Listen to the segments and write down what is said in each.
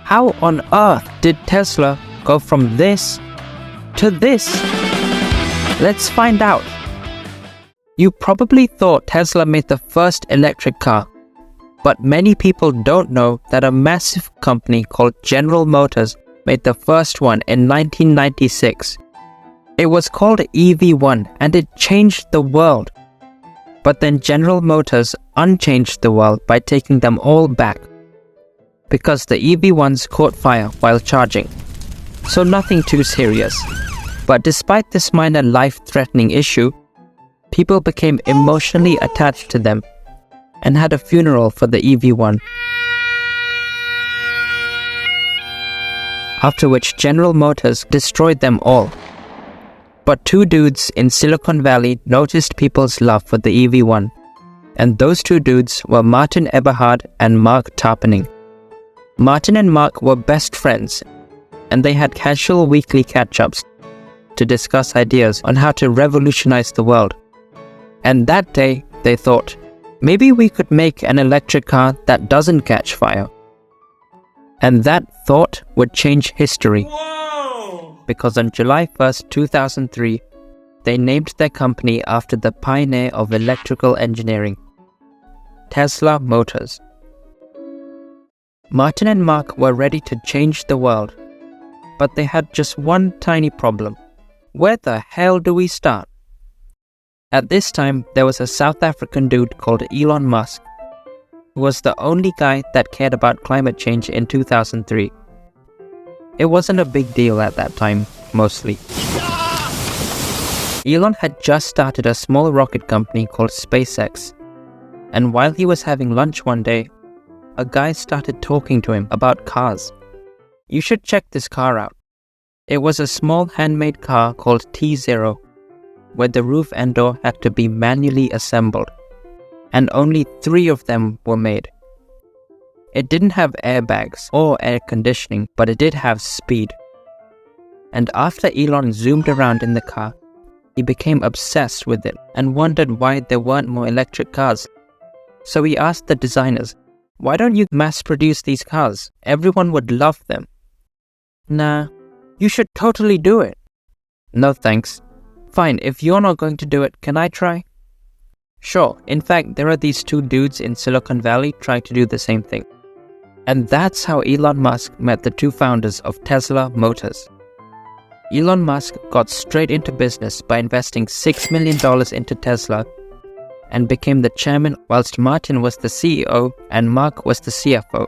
How on earth did Tesla go from this to this? Let's find out. You probably thought Tesla made the first electric car, but many people don't know that a massive company called General Motors made the first one in 1996. It was called EV1 and it changed the world. But then General Motors unchanged the world by taking them all back, because the EV1s caught fire while charging. So nothing too serious. But despite this minor life-threatening issue, people became emotionally attached to them and had a funeral for the EV1. After which General Motors destroyed them all. But two dudes in Silicon Valley noticed people's love for the EV1, and those two dudes were Martin Eberhard and Mark Tarpenning. Martin and Mark were best friends, and they had casual weekly catch-ups to discuss ideas on how to revolutionize the world. And that day, they thought, maybe we could make an electric car that doesn't catch fire. And that thought would change history. Whoa! Because on July 1st, 2003, they named their company after the pioneer of electrical engineering, Tesla Motors. Martin and Mark were ready to change the world, but they had just one tiny problem. Where the hell do we start? At this time, there was a South African dude called Elon Musk, who was the only guy that cared about climate change in 2003. It wasn't a big deal at that time, mostly. Elon had just started a small rocket company called SpaceX, and while he was having lunch one day, a guy started talking to him about cars. You should check this car out. It was a small handmade car called T0, where the roof and door had to be manually assembled, and only 3 of them were made. It didn't have airbags or air conditioning, but it did have speed. And after Elon zoomed around in the car, he became obsessed with it and wondered why there weren't more electric cars. So he asked the designers, why don't you mass produce these cars? Everyone would love them. Nah, you should totally do it. No thanks. Fine, if you're not going to do it, can I try? Sure, in fact, there are these 2 dudes in Silicon Valley trying to do the same thing. And that's how Elon Musk met the 2 founders of Tesla Motors. Elon Musk got straight into business by investing $6 million into Tesla and became the chairman, whilst Martin was the CEO and Mark was the CFO.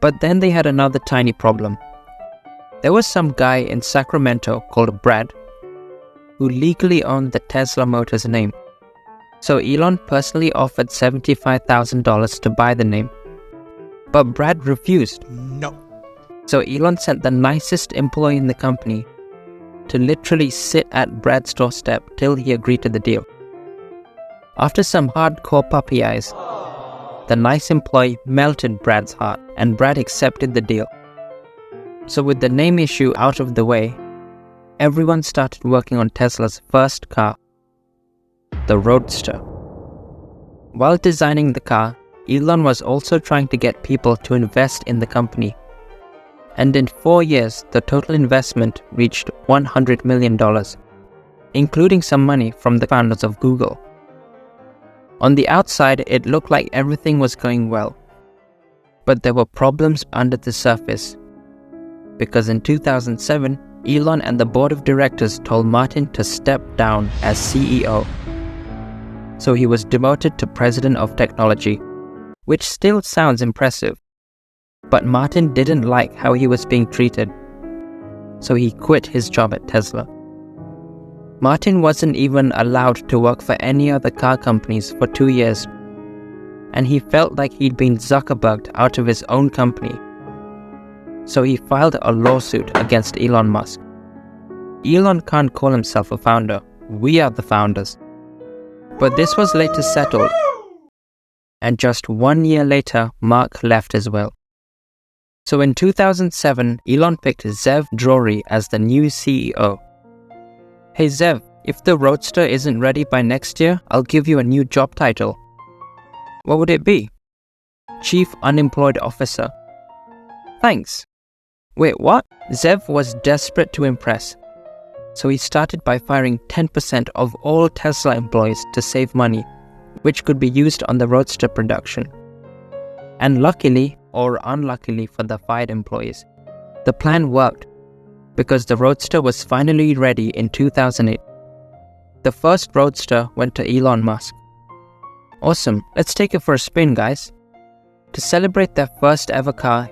But then they had another tiny problem. There was some guy in Sacramento called Brad who legally owned the Tesla Motors name. So Elon personally offered $75,000 to buy the name. But Brad refused. No. So Elon sent the nicest employee in the company to literally sit at Brad's doorstep till he agreed to the deal. After some hardcore puppy eyes, the nice employee melted Brad's heart and Brad accepted the deal. So with the name issue out of the way, everyone started working on Tesla's first car, the Roadster. While designing the car, Elon was also trying to get people to invest in the company. And in 4 years, the total investment reached $100 million, including some money from the founders of Google. On the outside, it looked like everything was going well. But there were problems under the surface. Because in 2007, Elon and the board of directors told Martin to step down as CEO. So he was demoted to president of technology, which still sounds impressive. But Martin didn't like how he was being treated, so he quit his job at Tesla. Martin wasn't even allowed to work for any other car companies for 2 years, and he felt like he'd been Zuckerberged out of his own company. So he filed a lawsuit against Elon Musk. Elon can't call himself a founder, we are the founders. But this was later settled, and just 1 year later, Mark left as well. So in 2007, Elon picked Zev Drury as the new CEO. Hey Zev, if the Roadster isn't ready by next year, I'll give you a new job title. What would it be? Chief Unemployed Officer. Thanks. Wait, what? Zev was desperate to impress. So he started by firing 10% of all Tesla employees to save money, which could be used on the Roadster production. And luckily, or unluckily for the fired employees, the plan worked because the Roadster was finally ready in 2008. The first Roadster went to Elon Musk. Awesome, let's take it for a spin, guys. To celebrate their first ever car,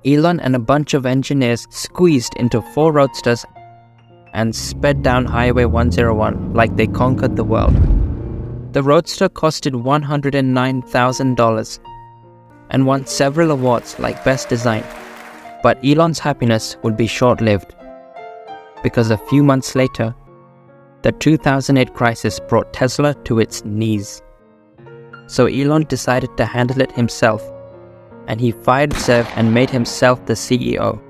Elon and a bunch of engineers squeezed into 4 Roadsters and sped down Highway 101 like they conquered the world. The Roadster costed $109,000 and won several awards like Best Design. But Elon's happiness would be short-lived, because a few months later, the 2008 crisis brought Tesla to its knees. So Elon decided to handle it himself, and he fired Zev and made himself the CEO.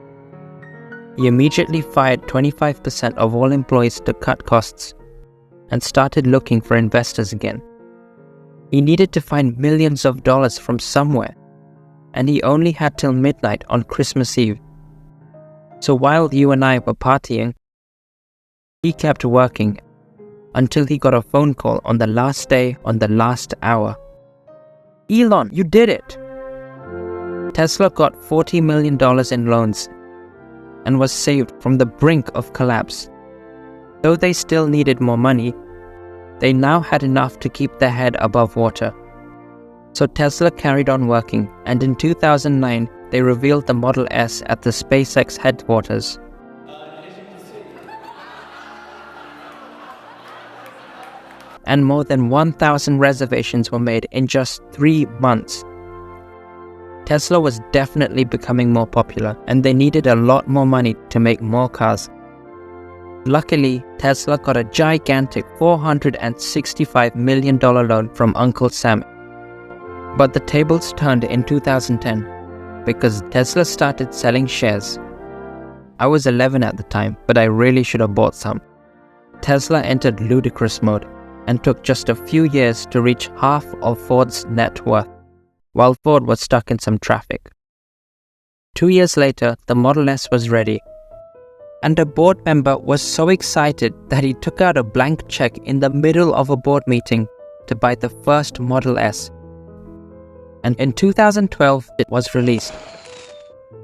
He immediately fired 25% of all employees to cut costs and started looking for investors again. He needed to find millions of dollars from somewhere, and he only had till midnight on Christmas Eve. So while you and I were partying, he kept working until he got a phone call on the last day, on the last hour. Elon, you did it! Tesla got $40 million in loans and was saved from the brink of collapse. Though they still needed more money, they now had enough to keep their head above water. So Tesla carried on working, and in 2009, they revealed the Model S at the SpaceX headquarters. And more than 1,000 reservations were made in just 3 months. Tesla was definitely becoming more popular, and they needed a lot more money to make more cars. Luckily, Tesla got a gigantic $465 million loan from Uncle Sam. But the tables turned in 2010 because Tesla started selling shares. I was 11 at the time, but I really should have bought some. Tesla entered ludicrous mode and took just a few years to reach half of Ford's net worth, while Ford was stuck in some traffic. 2 years later, the Model S was ready, and a board member was so excited that he took out a blank check in the middle of a board meeting to buy the first Model S. And in 2012, it was released.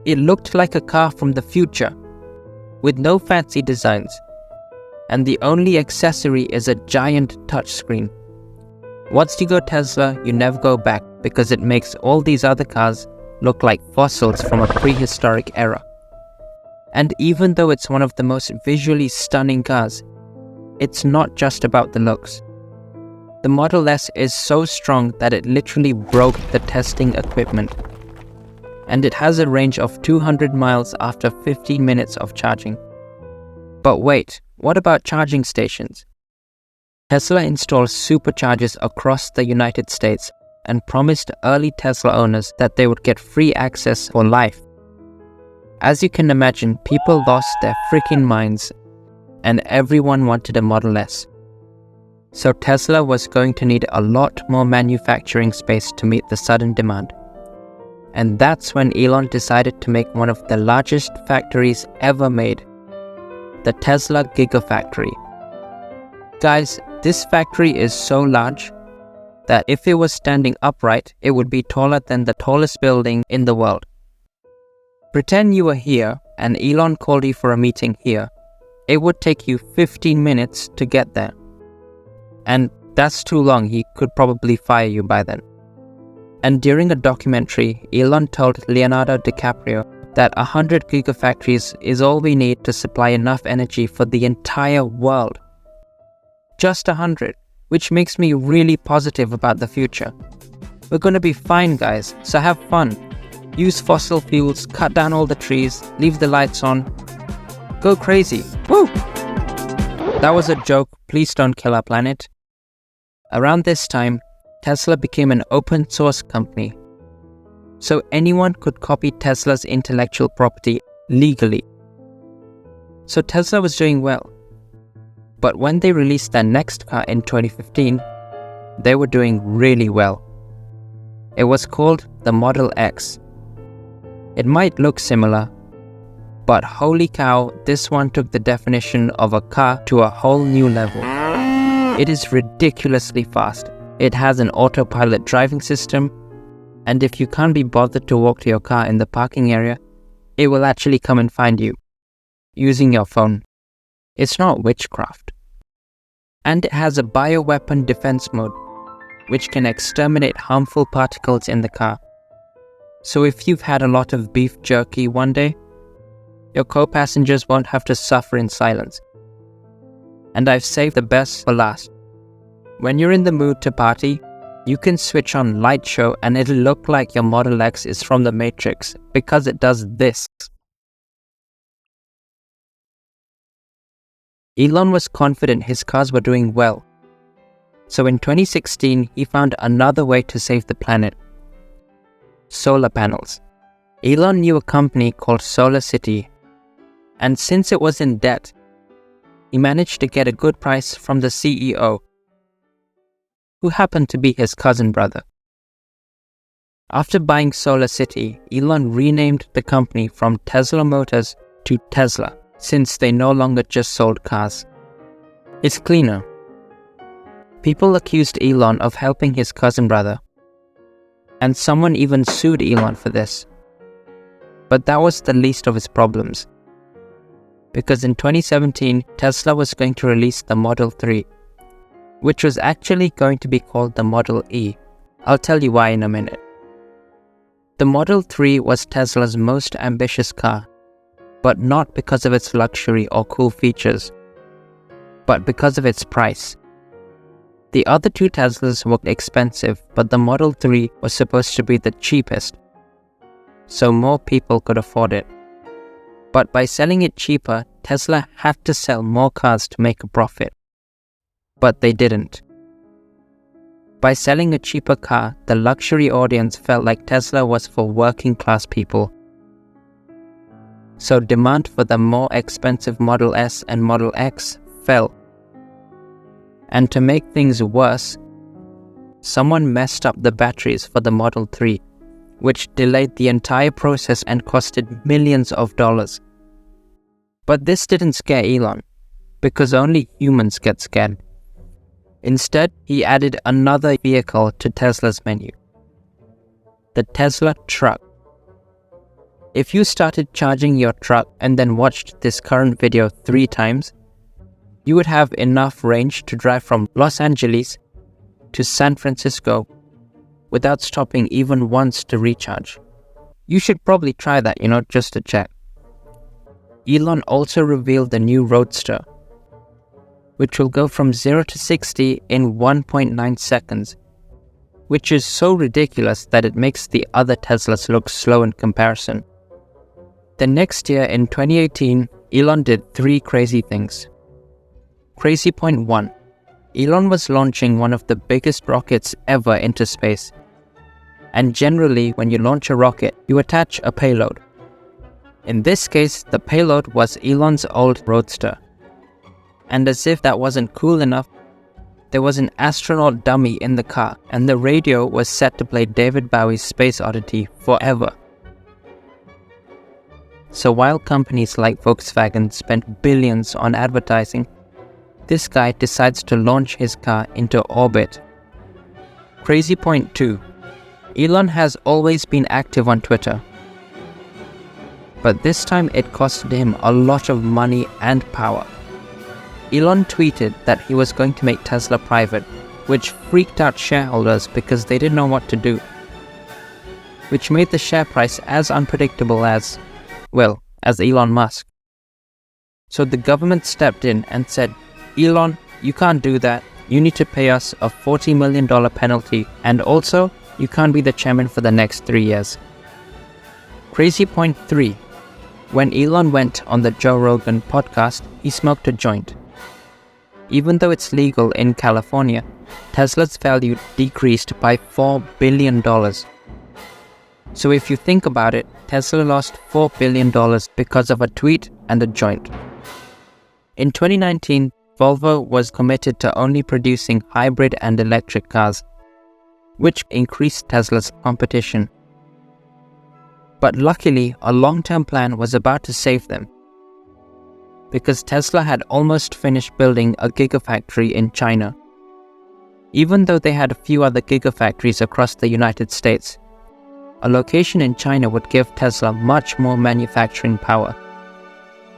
It looked like a car from the future, with no fancy designs, and the only accessory is a giant touchscreen. Once you go Tesla, you never go back because it makes all these other cars look like fossils from a prehistoric era. And even though it's one of the most visually stunning cars, it's not just about the looks. The Model S is so strong that it literally broke the testing equipment. And it has a range of 200 miles after 15 minutes of charging. But wait, what about charging stations? Tesla installed superchargers across the United States and promised early Tesla owners that they would get free access for life. As you can imagine, people lost their freaking minds, and everyone wanted a Model S. So Tesla was going to need a lot more manufacturing space to meet the sudden demand. And that's when Elon decided to make one of the largest factories ever made, the Tesla Gigafactory. Guys, this factory is so large that if it was standing upright, it would be taller than the tallest building in the world. Pretend you were here and Elon called you for a meeting here. It would take you 15 minutes to get there. And that's too long, he could probably fire you by then. And during a documentary, Elon told Leonardo DiCaprio that 100 gigafactories is all we need to supply enough energy for the entire world. Just 100, which makes me really positive about the future. We're gonna be fine, guys, so have fun. Use fossil fuels, cut down all the trees, leave the lights on. Go crazy. Woo! That was a joke, please don't kill our planet. Around this time, Tesla became an open source company. So anyone could copy Tesla's intellectual property legally. So Tesla was doing well. But when they released their next car in 2015, they were doing really well. It was called the Model X. It might look similar, but holy cow, this one took the definition of a car to a whole new level. It is ridiculously fast. It has an autopilot driving system, and if you can't be bothered to walk to your car in the parking area, it will actually come and find you, using your phone. It's not witchcraft. And it has a bioweapon defense mode, which can exterminate harmful particles in the car. So if you've had a lot of beef jerky one day, your co-passengers won't have to suffer in silence. And I've saved the best for last. When you're in the mood to party, you can switch on Light Show and it'll look like your Model X is from the Matrix because it does this. Elon was confident his cars were doing well. So in 2016, he found another way to save the planet. Solar panels. Elon knew a company called SolarCity, and since it was in debt, he managed to get a good price from the CEO, who happened to be his cousin brother. After buying SolarCity, Elon renamed the company from Tesla Motors to Tesla, since they no longer just sold cars. It's cleaner. People accused Elon of helping his cousin brother, and someone even sued Elon for this. But that was the least of his problems, because in 2017, Tesla was going to release the Model 3, which was actually going to be called the Model E. I'll tell you why in a minute. The Model 3 was Tesla's most ambitious car, but not because of its luxury or cool features, but because of its price. The other two Teslas were expensive, but the Model 3 was supposed to be the cheapest, so more people could afford it. But by selling it cheaper, Tesla had to sell more cars to make a profit. But they didn't. By selling a cheaper car, the luxury audience felt like Tesla was for working class people. So demand for the more expensive Model S and Model X fell. And to make things worse, someone messed up the batteries for the Model 3, which delayed the entire process and costed millions of dollars. But this didn't scare Elon, because only humans get scared. Instead, he added another vehicle to Tesla's menu, the Tesla truck. If you started charging your truck and then watched this current video 3 times, you would have enough range to drive from Los Angeles to San Francisco without stopping even once to recharge. You should probably try that, just to check. Elon also revealed the new Roadster, which will go from 0 to 60 in 1.9 seconds, which is so ridiculous that it makes the other Teslas look slow in comparison. The next year, in 2018, Elon did 3 crazy things. Crazy point 1. Elon was launching one of the biggest rockets ever into space. And generally, when you launch a rocket, you attach a payload. In this case, the payload was Elon's old Roadster. And as if that wasn't cool enough, there was an astronaut dummy in the car, and the radio was set to play David Bowie's Space Oddity forever. So while companies like Volkswagen spent billions on advertising, this guy decides to launch his car into orbit. Crazy point 2. Elon has always been active on Twitter, but this time it costed him a lot of money and power. Elon tweeted that he was going to make Tesla private, which freaked out shareholders because they didn't know what to do, which made the share price as unpredictable as Elon Musk. So the government stepped in and said, Elon, you can't do that. You need to pay us a $40 million penalty, and also, you can't be the chairman for the next 3 years. Crazy point 3. When Elon went on the Joe Rogan podcast, he smoked a joint. Even though it's legal in California, Tesla's value decreased by $4 billion. So if you think about it, Tesla lost $4 billion because of a tweet and a joint. In 2019, Volvo was committed to only producing hybrid and electric cars, which increased Tesla's competition. But luckily, a long-term plan was about to save them, because Tesla had almost finished building a Gigafactory in China. Even though they had a few other Gigafactories across the United States, a location in China would give Tesla much more manufacturing power.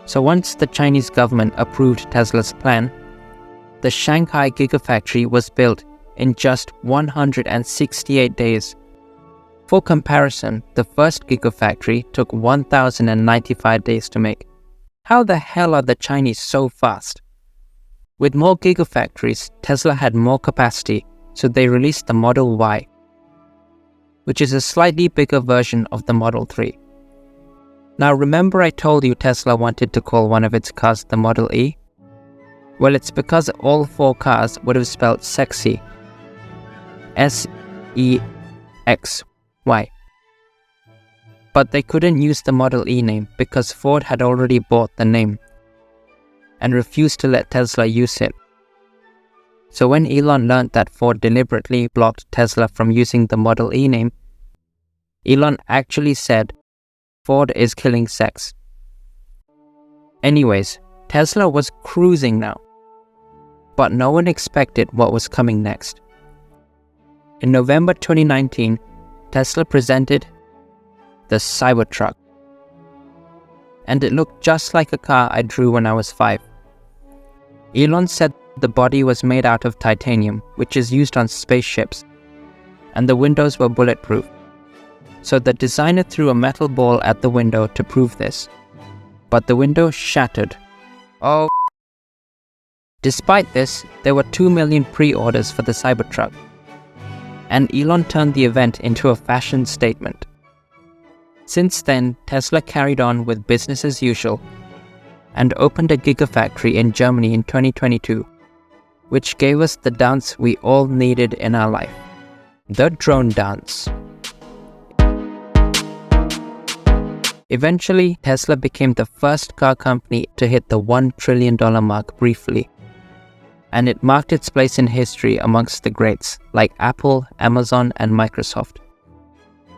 So once the Chinese government approved Tesla's plan, the Shanghai Gigafactory was built in just 168 days. For comparison, the first Gigafactory took 1,095 days to make. How the hell are the Chinese so fast? With more Gigafactories, Tesla had more capacity, so they released the Model Y, which is a slightly bigger version of the Model 3. Now remember I told you Tesla wanted to call one of its cars the Model E? Well, it's because all 4 cars would have spelled sexy. S-E-X-Y. But they couldn't use the Model E name because Ford had already bought the name and refused to let Tesla use it. So when Elon learned that Ford deliberately blocked Tesla from using the Model E name, Elon actually said, "Ford is killing sex." Anyways, Tesla was cruising now, but no one expected what was coming next. In November 2019, Tesla presented the CyberTruck, and it looked just like a car I drew when I was 5. Elon said the body was made out of titanium, which is used on spaceships, and the windows were bulletproof. So the designer threw a metal ball at the window to prove this, but the window shattered. Oh. Despite this, there were 2 million pre-orders for the CyberTruck, and Elon turned the event into a fashion statement. Since then, Tesla carried on with business as usual and opened a Gigafactory in Germany in 2022, which gave us the dance we all needed in our life, the drone dance. Eventually, Tesla became the first car company to hit the $1 trillion mark briefly, and it marked its place in history amongst the greats like Apple, Amazon, and Microsoft.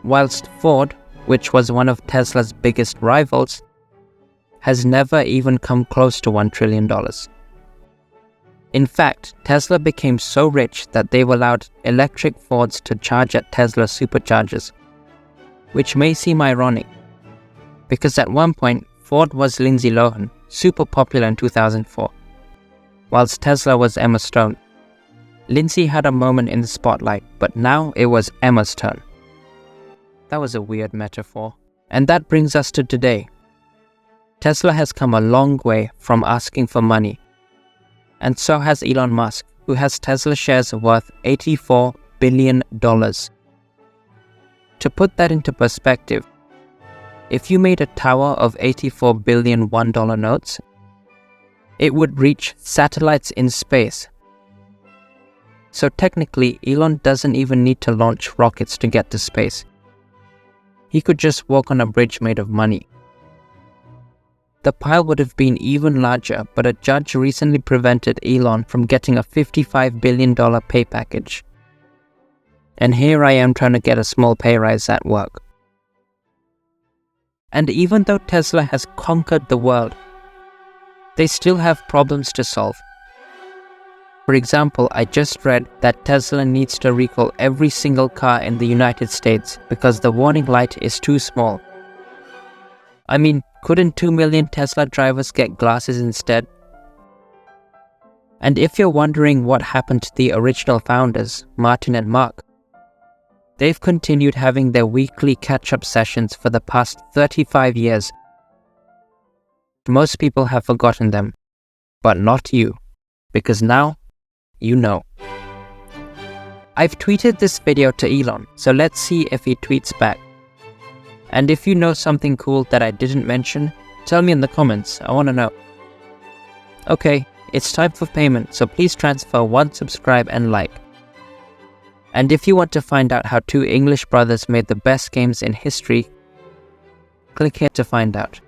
Whilst Ford, which was one of Tesla's biggest rivals, has never even come close to $1 trillion. In fact, Tesla became so rich that they've allowed electric Fords to charge at Tesla Superchargers, which may seem ironic, because at one point, Ford was Lindsay Lohan, super popular in 2004, whilst Tesla was Emma Stone. Lindsay had a moment in the spotlight, but now it was Emma's turn. That was a weird metaphor. And that brings us to today. Tesla has come a long way from asking for money. And so has Elon Musk, who has Tesla shares worth $84 billion. To put that into perspective, if you made a tower of 84 billion $1 notes, it would reach satellites in space. So technically, Elon doesn't even need to launch rockets to get to space. He could just walk on a bridge made of money. The pile would have been even larger, but a judge recently prevented Elon from getting a $55 billion pay package. And here I am trying to get a small pay rise at work. And even though Tesla has conquered the world, they still have problems to solve. For example, I just read that Tesla needs to recall every single car in the United States because the warning light is too small. I mean, couldn't 2 million Tesla drivers get glasses instead? And if you're wondering what happened to the original founders, Martin and Mark, they've continued having their weekly catch-up sessions for the past 35 years. Most people have forgotten them, but not you, because now, you know. I've tweeted this video to Elon, so let's see if he tweets back. And if you know something cool that I didn't mention, tell me in the comments, I want to know. Okay, it's time for payment, so please transfer 1 subscribe and like. And if you want to find out how 2 English brothers made the best games in history, click here to find out.